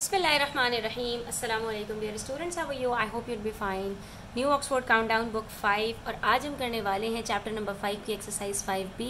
बिस्मिल्लाहिर्रहमानिर्रहीम अस्सलाम वालेकुम dear students, how are you? I hope you will be fine. New Oxford Countdown book 5 और आज हम करने वाले हैं चैप्टर नंबर 5 की एक्सरसाइज 5B।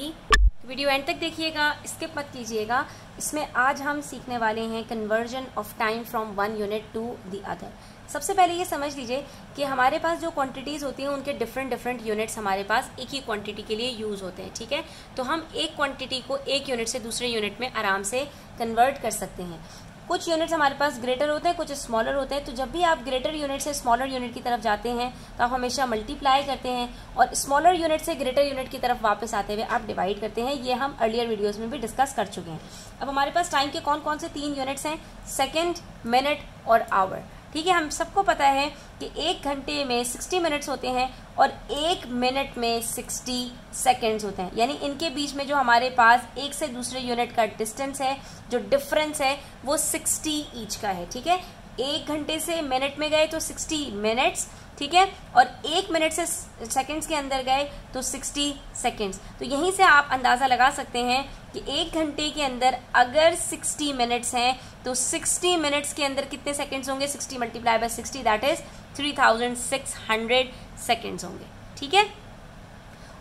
वीडियो एंड तक देखिएगा, स्किप मत कीजिएगा। इसमें आज हम सीखने वाले हैं conversion of time from one unit to the other. सबसे पहले ये समझ लीजिए कि हमारे पास जो क्वांटिटीज़ होती हैं उनके डिफरेंट यूनिट्स हमारे पास एक ही क्वांटिटी के लिए यूज़ होते हैं, ठीक है। तो हम एक क्वांटिटी को एक यूनिट से दूसरे यूनिट में आराम से कन्वर्ट कर सकते हैं। कुछ यूनिट्स हमारे पास ग्रेटर होते हैं, कुछ स्मॉलर होते हैं। तो जब भी आप ग्रेटर यूनिट से स्मॉलर यूनिट की तरफ जाते हैं तो आप हमेशा मल्टीप्लाई करते हैं और स्मॉलर यूनिट से ग्रेटर यूनिट की तरफ वापस आते हुए आप डिवाइड करते हैं। ये हम अर्लियर वीडियोस में भी डिस्कस कर चुके हैं। अब हमारे पास टाइम के कौन कौन से 3 यूनिट्स हैं? सेकेंड, मिनट और आवर, ठीक है। हम सबको पता है कि 1 घंटे में 60 मिनट्स होते हैं और 1 मिनट में 60 सेकेंड्स होते हैं। यानी इनके बीच में जो हमारे पास एक से दूसरे यूनिट का डिस्टेंस है, जो डिफरेंस है, वो 60 ईच का है, ठीक है। 1 घंटे से मिनट में गए तो 60 मिनट्स, ठीक है, और 1 मिनट से सेकंड्स के अंदर गए तो 60 सेकंड्स। तो यहीं से आप अंदाज़ा लगा सकते हैं कि 1 घंटे के अंदर अगर 60 मिनट्स हैं तो 60 मिनट्स के अंदर कितने सेकंड्स होंगे? 60 multiply by 60 that is 3600 seconds होंगे, ठीक है।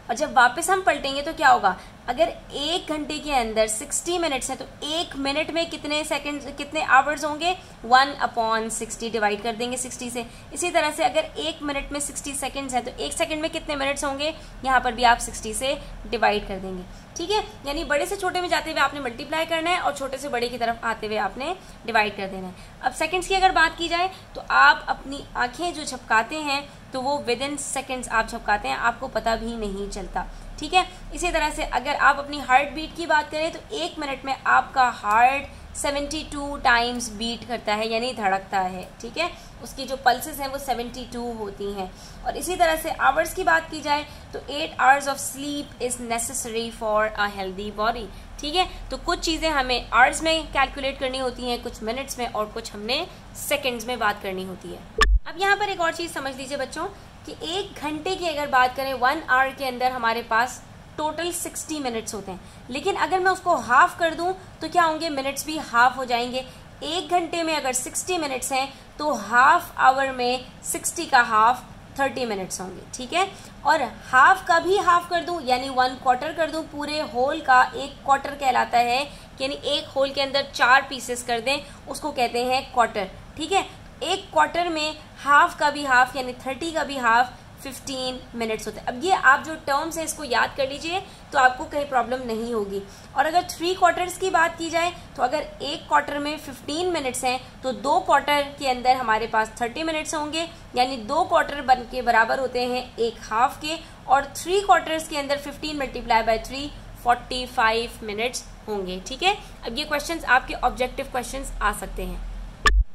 और जब वापस हम पलटेंगे तो क्या होगा? अगर 1 घंटे के अंदर 60 मिनट्स हैं तो 1 मिनट में कितने सेकंड, कितने आवर्स होंगे? 1/60 डिवाइड कर देंगे 60 से। इसी तरह से अगर 1 मिनट में 60 सेकंड्स हैं तो 1 सेकंड में कितने मिनट्स होंगे? यहाँ पर भी आप 60 से डिवाइड कर देंगे, ठीक है। यानी बड़े से छोटे में जाते हुए आपने मल्टीप्लाई करना है और छोटे से बड़े की तरफ आते हुए आपने डिवाइड कर देना है। अब सेकंड्स की अगर बात की जाए तो आप अपनी आंखें जो झपकाते हैं तो वो विद इन सेकेंड्स आप झपकाते हैं, आपको पता भी नहीं चलता, ठीक है। इसी तरह से अगर आप अपनी हार्ट बीट की बात करें तो 1 मिनट में आपका हार्ट 72 टाइम्स बीट करता है, यानी धड़कता है, ठीक है। उसकी जो पल्सेस हैं वो 72 होती हैं। और इसी तरह से आवर्स की बात की जाए तो 8 hours of sleep is necessary for a healthy body, ठीक है। तो कुछ चीज़ें हमें आवर्स में कैलकुलेट करनी होती हैं, कुछ मिनट्स में, और कुछ हमने सेकेंड्स में बात करनी होती है। अब यहाँ पर एक और चीज़ समझ लीजिए बच्चों कि 1 घंटे की अगर बात करें 1 आवर के अंदर हमारे पास टोटल 60 मिनट्स होते हैं। लेकिन अगर मैं उसको हाफ कर दूं तो क्या होंगे? मिनट्स भी हाफ हो जाएंगे। 1 घंटे में अगर 60 मिनट्स हैं तो हाफ आवर में 60 का हाफ 30 मिनट्स होंगे, ठीक है। और हाफ का भी हाफ कर दूं यानी 1 क्वार्टर कर दूं, पूरे होल का 1 क्वार्टर कहलाता है। यानी एक होल के अंदर 4 पीसेस कर दें, उसको कहते हैं क्वार्टर, ठीक है। 1 क्वार्टर में हाफ का भी हाफ यानी 30 का भी हाफ 15 मिनट्स होते हैं। अब ये आप जो टर्म्स हैं इसको याद कर लीजिए तो आपको कहीं प्रॉब्लम नहीं होगी। और अगर 3 क्वार्टर्स की बात की जाए तो अगर 1 क्वार्टर में 15 मिनट्स हैं तो 2 क्वार्टर के अंदर हमारे पास 30 मिनट्स होंगे, यानी 2 क्वार्टर बन के बराबर होते हैं 1 हाफ के। और 3 क्वार्टर्स के अंदर 15 मल्टीप्लाई बाय 3 45 मिनट्स होंगे, ठीक है। अब ये क्वेश्चंस आपके ऑब्जेक्टिव क्वेश्चंस आ सकते हैं।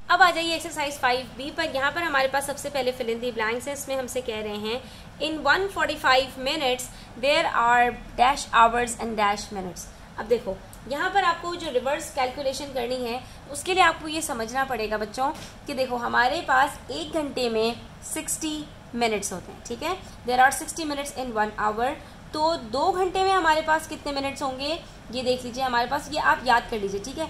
अब आ जाइए एक्सरसाइज 5B पर। यहाँ पर हमारे पास सबसे पहले फिल इन द ब्लैंक्स है। इसमें हमसे कह रहे हैं in 145 minutes there are dash hours and dash minutes. अब देखो यहाँ पर आपको जो रिवर्स कैलकुलेशन करनी है उसके लिए आपको ये समझना पड़ेगा बच्चों कि देखो हमारे पास 1 घंटे में 60 मिनट्स होते हैं, ठीक है। There are 60 minutes in 1 hour. तो 2 घंटे में हमारे पास कितने मिनट्स होंगे ये देख लीजिए हमारे पास, ये आप याद कर लीजिए, ठीक है।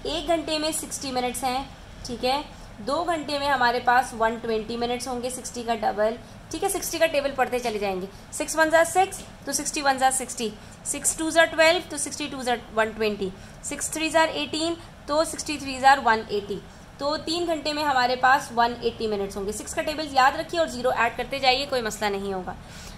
1 घंटे में 60 मिनट्स हैं, ठीक है। 2 घंटे में हमारे पास 120 मिनट्स होंगे, 60 का डबल, ठीक है। 60 का टेबल पढ़ते चले जाएंगे। 6 1 ज़ा 6 तो 60 1 ज़ा 60, 6 2 ज़ा 12 तो 62 ज़ा 120, 6 3 ज़ा 18 तो 63 ज़ा 180। तो 3 घंटे में हमारे पास 180 मिनट्स होंगे। 6 का टेबल याद रखिए और 0 ऐड करते जाइए, कोई मसला नहीं होगा।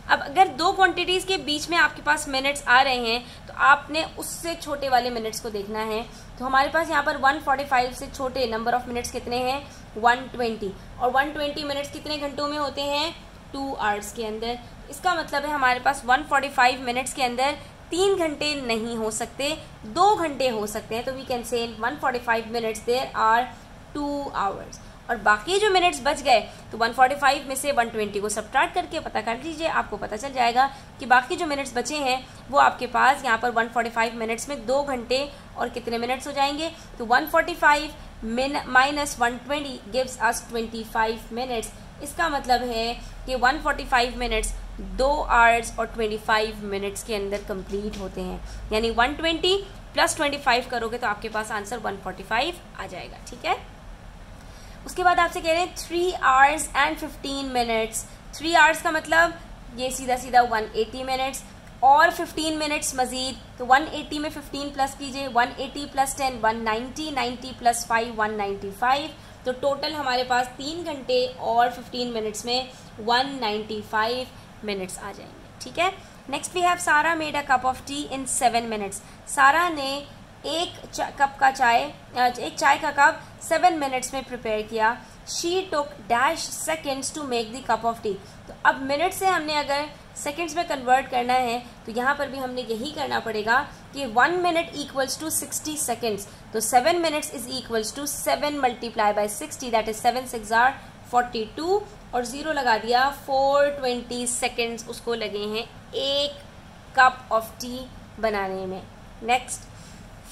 अब अगर 2 क्वांटिटीज़ के बीच में आपके पास मिनट्स आ रहे हैं तो आपने उससे छोटे वाले मिनट्स को देखना है। तो हमारे पास यहाँ पर 145 से छोटे नंबर ऑफ मिनट्स कितने हैं? 120। और 120 मिनट्स कितने घंटों में होते हैं? 2 आवर्स के अंदर। इसका मतलब है हमारे पास 145 मिनट्स के अंदर 3 घंटे नहीं हो सकते, 2 घंटे हो सकते हैं। तो we can say 145 minutes there are 2 hours. और बाकी जो मिनट्स बच गए तो 145 में से 120 को सबट्रैक्ट करके पता कर लीजिए, आपको पता चल जाएगा कि बाकी जो मिनट्स बचे हैं वो आपके पास यहाँ पर 145 मिनट्स में 2 घंटे और कितने मिनट्स हो जाएंगे? तो 145 माइनस 120 गिव्स अस 25 मिनट्स। इसका मतलब है कि 145 मिनट्स 2 आवर्स और 25 मिनट्स के अंदर कंप्लीट होते हैं। यानी 120 प्लस 25 करोगे तो आपके पास आंसर 145 आ जाएगा, ठीक है। उसके बाद आपसे कह रहे हैं 3 hours and 15 minutes। 3 hours का मतलब ये सीधा सीधा 180 मिनट्स और 15 मिनट्स मजीद, तो 180 में 15 प्लस कीजिए, 180 प्लस 10 190, 90 प्लस 5 195, तो टोटल हमारे पास 3 घंटे और 15 मिनट्स में 195 मिनट्स आ जाएंगे। ठीक है, next we have Sara made a cup of tea in 7 minutes. Sara ने एक चाय का कप 7 मिनट्स में प्रिपेयर किया। She took dash seconds to make the cup of tea. तो अब मिनट से हमने अगर सेकेंड्स में कन्वर्ट करना है तो यहाँ पर भी हमने यही करना पड़ेगा कि 1 मिनट इक्वल्स टू 60 सेकेंड्स। तो 7 minutes is equals to 7 multiply by 60, that is 7 6 are 42 और 0 लगा दिया। 420 सेकेंड्स उसको लगे हैं एक कप ऑफ टी बनाने में। Next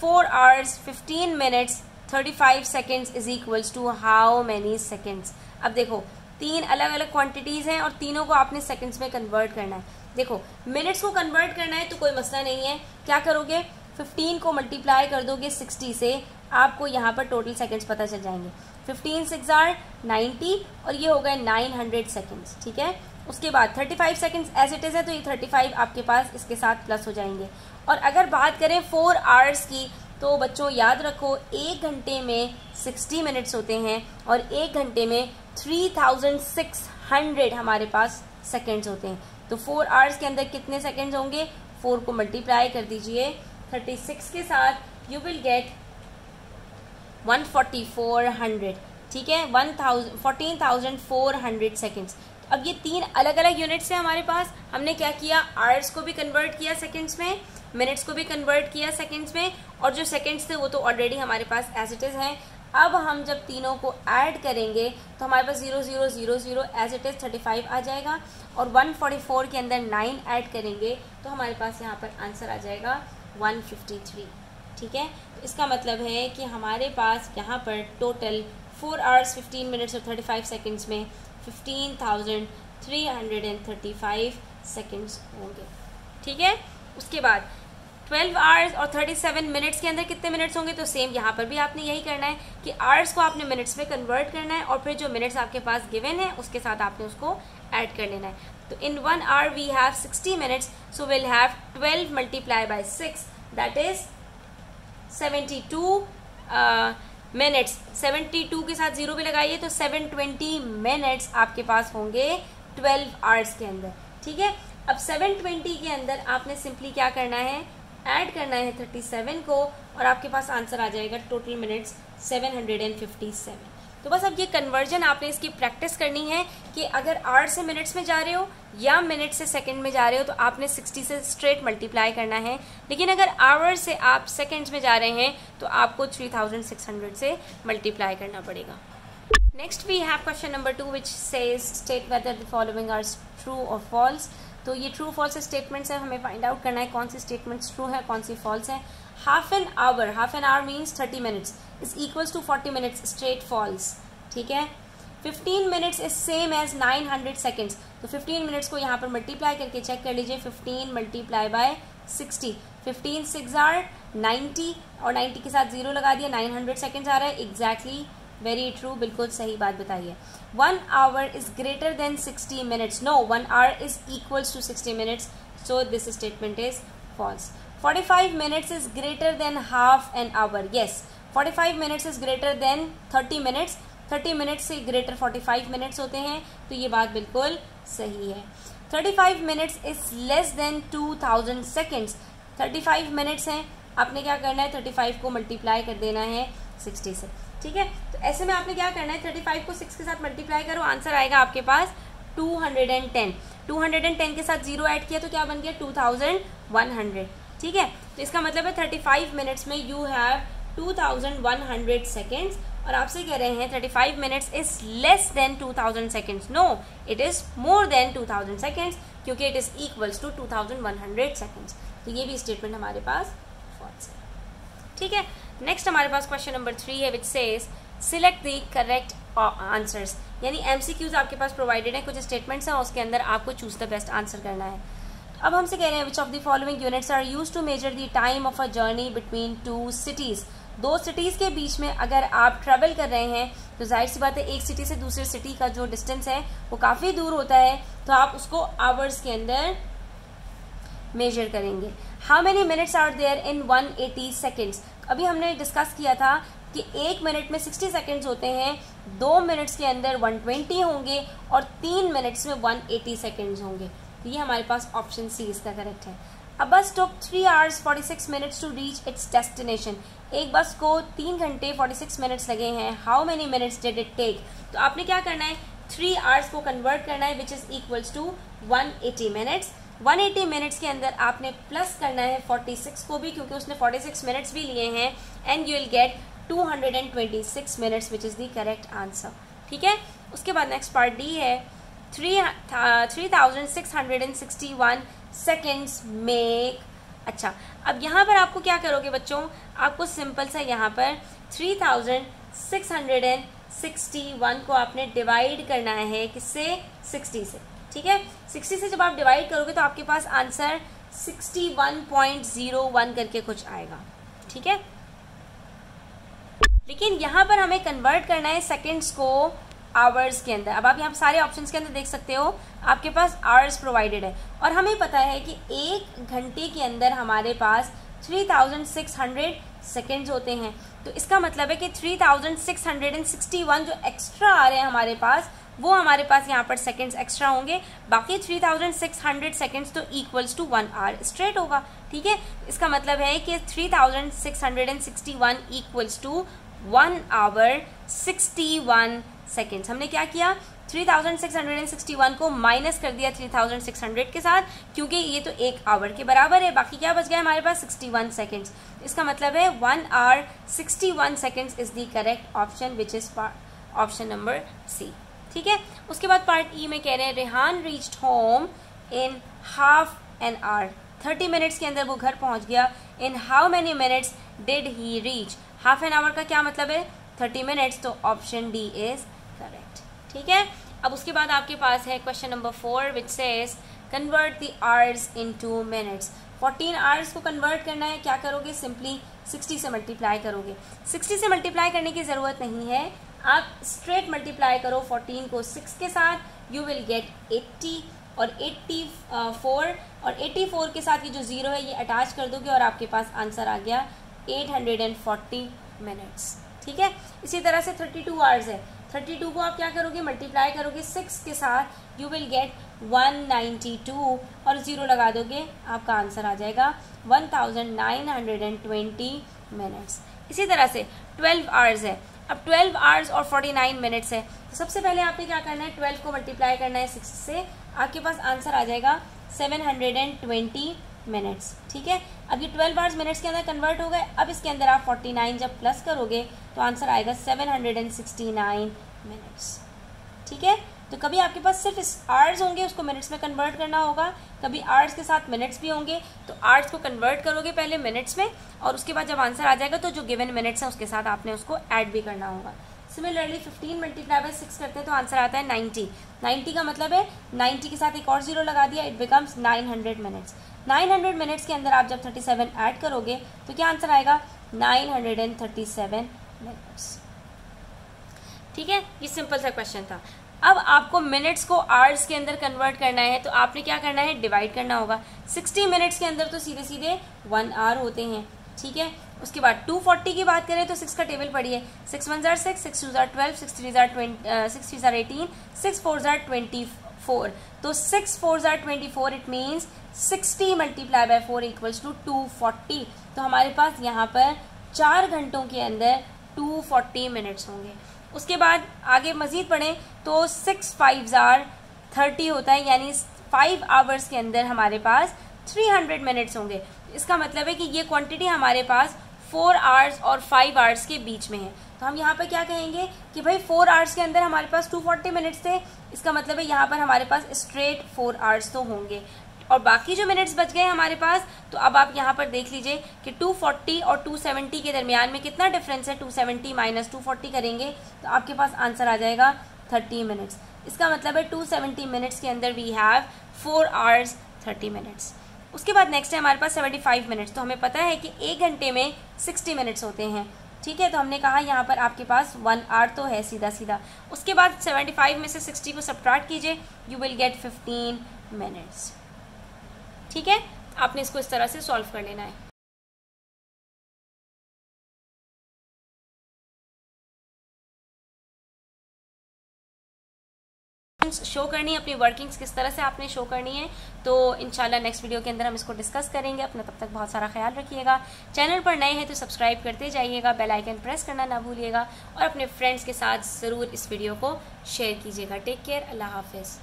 4 hours 15 minutes 35 seconds is equals to how many seconds। अब देखो 3 अलग अलग क्वांटिटीज हैं और तीनों को आपने सेकंड्स में कन्वर्ट करना है। देखो मिनट्स को कन्वर्ट करना है तो कोई मसला नहीं है, क्या करोगे 15 को मल्टीप्लाई कर दोगे 60 से, आपको यहाँ पर टोटल सेकंड्स पता चल जाएंगे। 15 6 आर 90 और ये हो गए 900 सेकंड्स। ठीक है, उसके बाद 35 सेकंड्स एज इट इज़ है तो ये 35 आपके पास इसके साथ प्लस हो जाएंगे। और अगर बात करें 4 आवर्स की तो बच्चों याद रखो 1 घंटे में 60 मिनट्स होते हैं और 1 घंटे में 3600 हमारे पास सेकंड्स होते हैं। तो 4 आवर्स के अंदर कितने सेकंड्स होंगे, 4 को मल्टीप्लाई कर दीजिए 36 के साथ, यू विल गेट 1400। ठीक है, 14,400 सेकंड्स। अब ये 3 अलग अलग यूनिट्स हैं हमारे पास। हमने क्या किया, आवर्स को भी कन्वर्ट किया सेकंड्स में, मिनट्स को भी कन्वर्ट किया सेकंड्स में, और जो सेकंड्स थे वो तो ऑलरेडी हमारे पास एज इट इज़ हैं। अब हम जब तीनों को ऐड करेंगे तो हमारे पास 0 0 0 0 एज इट इज़ 35 आ जाएगा और 144 के अंदर 9 ऐड करेंगे तो हमारे पास यहाँ पर आंसर आ जाएगा 153। ठीक है, तो इसका मतलब है कि हमारे पास यहाँ पर टोटल 4 hours 15 minutes और 35 seconds में 15,335 सेकंड्स होंगे। ठीक है, उसके बाद 12 hours और 37 मिनट्स के अंदर कितने मिनट्स होंगे, तो सेम यहाँ पर भी आपने यही करना है कि आवर्स को आपने मिनट्स में कन्वर्ट करना है और फिर जो मिनट्स आपके पास गिवन है उसके साथ आपने उसको ऐड कर लेना है। तो in 1 hour we have 60 minutes, so will have 12 multiply by 6 that is 72 minutes. 72 के साथ 0 भी लगाइए तो 720 मिनट्स आपके पास होंगे 12 आवर्स के अंदर। ठीक है, अब 720 के अंदर आपने सिंपली क्या करना है, ऐड करना है 37 को और आपके पास आंसर आ जाएगा टोटल मिनट्स 757। तो बस अब ये कन्वर्जन आपने इसकी प्रैक्टिस करनी है कि अगर आवर्स से मिनट्स में जा रहे हो या मिनट से सेकंड में जा रहे हो तो आपने 60 से स्ट्रेट मल्टीप्लाई करना है, लेकिन अगर आवर्स से आप सेकंड्स में जा रहे हैं तो आपको 3600 से मल्टीप्लाई करना पड़ेगा। Next we have question number 2 which says state whether the following are true और फॉल्स। तो ये ट्रू फॉल्स स्टेटमेंट्स है, हमें फाइंड आउट करना है कौन सी स्टेटमेंट्स ट्रू है कौन सी फॉल्स है। Half an hour means 30 minutes is equals to 40 minutes, straight false. ठीक है, 15 minutes is same as 900 seconds. तो 15 मिनट्स को यहाँ पर मल्टीप्लाई करके चेक कर लीजिए, 15 मल्टीप्लाई बाय 60, 15 6 आर 90 और 90 के साथ 0 लगा दिया, 900 सेकेंड्स आ रहा है। एग्जैक्टली, वेरी ट्रू, बिल्कुल सही बात बताइए। 1 hour is greater than 60 minutes, no 1 hour is equals to 60 minutes, so this statement is false. 45 minutes is greater than half an hour, yes 45 minutes is greater than 30 minutes, 30 minutes से greater 45 minutes होते हैं, तो ये बात बिल्कुल सही है। 35 minutes is less than 2000 seconds, 35 minutes हैं, आपने क्या करना है 35 को मल्टीप्लाई कर देना है 60 से। ठीक है, तो ऐसे में आपने क्या करना है 35 को 6 के साथ मल्टीप्लाई करो, आंसर आएगा आपके पास 210। 210 के साथ 0 ऐड किया तो क्या बन गया 2100। ठीक है, तो इसका मतलब है 35 मिनट्स में यू हैव 2100 सेकेंड्स और आपसे कह रहे हैं 35 minutes is less than 2000 seconds, no it is more than 2000 seconds क्योंकि it is equals to 2100 seconds. तो ये भी स्टेटमेंट हमारे पास फॉल्स है। ठीक है, नेक्स्ट हमारे पास क्वेश्चन नंबर 3 है which says select the correct answers, यानी एमसीक्यूज आपके पास प्रोवाइडेड है, कुछ स्टेटमेंट्स हैं उसके अंदर आपको चूज द बेस्ट आंसर करना है। अब हमसे कह रहे हैं which of the following units are used to measure the time of a journey between 2 cities. दो सिटीज़ के बीच में अगर आप ट्रैवल कर रहे हैं तो जाहिर सी बात है एक सिटी से दूसरे सिटी का जो डिस्टेंस है वो काफ़ी दूर होता है, तो आप उसको आवर्स के अंदर मेजर करेंगे। How many minutes are there in 180 seconds. अभी हमने डिस्कस किया था कि 1 मिनट में 60 सेकेंड्स होते हैं, 2 मिनट्स के अंदर 120 होंगे और 3 मिनट्स में 180 सेकेंड्स होंगे। तो ये हमारे पास ऑप्शन सी इसका करेक्ट है। A bus took 3 hours 46 minutes to reach its destination. एक बस को 3 घंटे 46 मिनट्स लगे हैं। How many minutes did it take. तो आपने क्या करना है, 3 hours को कन्वर्ट करना है which is equals to 180 minutes. 180 minutes के अंदर आपने प्लस करना है 46 को भी, क्योंकि उसने 46 मिनट्स भी लिए हैं, and you will get 226 minutes which is the correct answer. ठीक है, उसके बाद नेक्स्ट पार्ट डी है 3661 सेकेंड्स मेक। अच्छा, अब यहाँ पर आपको क्या करोगे बच्चों, आपको सिंपल सा यहाँ पर 3661 को आपने डिवाइड करना है किससे, 60 से। ठीक है, 60 से जब आप डिवाइड करोगे तो आपके पास आंसर 61.01 करके कुछ आएगा। ठीक है, लेकिन यहाँ पर हमें कन्वर्ट करना है सेकेंड्स को आवर्स के अंदर। अब आप यहाँ सारे ऑप्शंस के अंदर देख सकते हो आपके पास आवर्स प्रोवाइडेड है, और हमें पता है कि 1 घंटे के अंदर हमारे पास 3600 सेकेंड्स होते हैं। तो इसका मतलब है कि 3661 जो एक्स्ट्रा आ रहे हैं हमारे पास, वो हमारे पास यहाँ पर सेकेंड्स एक्स्ट्रा होंगे। बाकी 3600 सेकेंड्स तो इक्वल्स टू 1 hour स्ट्रेट होगा। ठीक है, इसका मतलब है कि 3661 इक्वल्स टू 1 hour 61 सेकेंड्स। हमने क्या किया, 3661 को माइनस कर दिया 3600 के साथ, क्योंकि ये तो 1 आवर के बराबर है। बाकी क्या बच गया हमारे पास, 61 सेकेंड्स। इसका मतलब है 1 hour 61 seconds is the correct option which is option number C. ठीक है, उसके बाद पार्ट ई में कह रहे हैं Rehan reached home in half an our. 30 minutes के अंदर वो घर पहुंच गया। In how many minutes did he reach. Half an our का क्या मतलब है, 30 मिनट्स, तो ऑप्शन डी इज करेक्ट। ठीक है, अब उसके बाद आपके पास है question number 4 which says convert the hours into minutes. 14 hours को कन्वर्ट करना है, क्या करोगे, सिंपली 60 से मल्टीप्लाई करोगे। 60 से मल्टीप्लाई करने की ज़रूरत नहीं है, आप स्ट्रेट मल्टीप्लाई करो 14 को 6 के साथ, यू विल गेट 80 और 84, और 84 के साथ ये जो 0 है ये अटैच कर दोगे और आपके पास आंसर आ गया 840 मिनट्स। ठीक है, इसी तरह से 32 आवर्स है। 32 को आप क्या करोगे, मल्टीप्लाई करोगे 6 के साथ, यू विल गेट 192 और 0 लगा दोगे, आपका आंसर आ जाएगा 1920 मिनट्स। इसी तरह से 12 आवर्स है। अब 12 आवर्स और 49 मिनट्स है, तो सबसे पहले आपने क्या करना है, 12 को मल्टीप्लाई करना है 6 से, आपके पास आंसर आ जाएगा 720 मिनट्स। ठीक है, अब ये 12 आवर्स मिनट्स के अंदर कन्वर्ट हो गए। अब इसके अंदर आप 49 जब प्लस करोगे तो आंसर आएगा 769 मिनट्स। ठीक है, तो कभी आपके पास सिर्फ आवर्स होंगे, उसको मिनट्स में कन्वर्ट करना होगा, कभी आवर्स के साथ मिनट्स भी होंगे, तो आवर्स को कन्वर्ट करोगे पहले मिनट्स में, और उसके बाद जब आंसर आ जाएगा तो जो गिवन मिनट्स हैं उसके साथ आपने उसको ऐड भी करना होगा। सिमिलरली 15 मल्टीप्लाई बाय 6 करते हैं तो आंसर आता है 90। 90 का मतलब है 90 के साथ एक और 0 लगा दिया, इट बिकम्स 900 मिनट्स। 900 मिनट्स के अंदर आप जब 37 ऐड करोगे तो क्या आंसर आएगा, 937 मिनट्स। ठीक है, ये सिंपल सा क्वेश्चन था। अब आपको मिनट्स को आवर्स के अंदर कन्वर्ट करना है, तो आपने क्या करना है, डिवाइड करना होगा। 60 मिनट्स के अंदर तो सीधे सीधे 1 आवर होते हैं। ठीक है, उसके बाद 240 की बात करें तो 6 का टेबल पढ़िए, 6 1 जार 6, 6 2 जार 12, 6 3 जार 18, 6 4 जार 24। तो 6 4 जार 24, it means 60 multiply by 4 equals to 240। तो हमारे पास यहाँ पर 4 घंटों के अंदर 240 मिनट्स होंगे। उसके बाद आगे मजीद पढ़ें तो 6 5 जार 30 होता है, यानी 5 आवर्स के अंदर हमारे पास 300 मिनट्स होंगे। इसका मतलब है कि ये क्वांटिटी हमारे पास 4 आवर्स और 5 आवर्स के बीच में है। तो हम यहाँ पर क्या कहेंगे कि भाई 4 आवर्स के अंदर हमारे पास 240 मिनट्स थे, इसका मतलब है यहाँ पर हमारे पास स्ट्रेट 4 आवर्स तो होंगे, और बाकी जो मिनट्स बच गए हमारे पास, तो अब आप यहाँ पर देख लीजिए कि 240 और 270 के दरमियान में कितना डिफरेंस है। 270 माइनस 240 करेंगे तो आपके पास आंसर आ जाएगा 30 मिनट्स। इसका मतलब है 270 मिनट्स के अंदर वी हैव 4 आवर्स 30 मिनट्स। उसके बाद नेक्स्ट है हमारे पास 75 मिनट्स। तो हमें पता है कि 1 घंटे में 60 मिनट्स होते हैं, ठीक है, तो हमने कहा यहाँ पर आपके पास 1 आवर तो है सीधा सीधा। उसके बाद 75 में से 60 को सब्ट्रैक्ट कीजिए, यू विल गेट 15 मिनट्स। ठीक है, आपने इसको इस तरह से सॉल्व कर लेना है। शो करनी है अपनी वर्किंग्स, किस तरह से आपने शो करनी है, तो इंशाल्लाह नेक्स्ट वीडियो के अंदर हम इसको डिस्कस करेंगे। अपना तब तक बहुत सारा ख्याल रखिएगा। चैनल पर नए हैं तो सब्सक्राइब करते जाइएगा, बेल आइकन प्रेस करना ना भूलिएगा और अपने फ्रेंड्स के साथ ज़रूर इस वीडियो को शेयर कीजिएगा। टेक केयर, अल्लाह हाफिज़।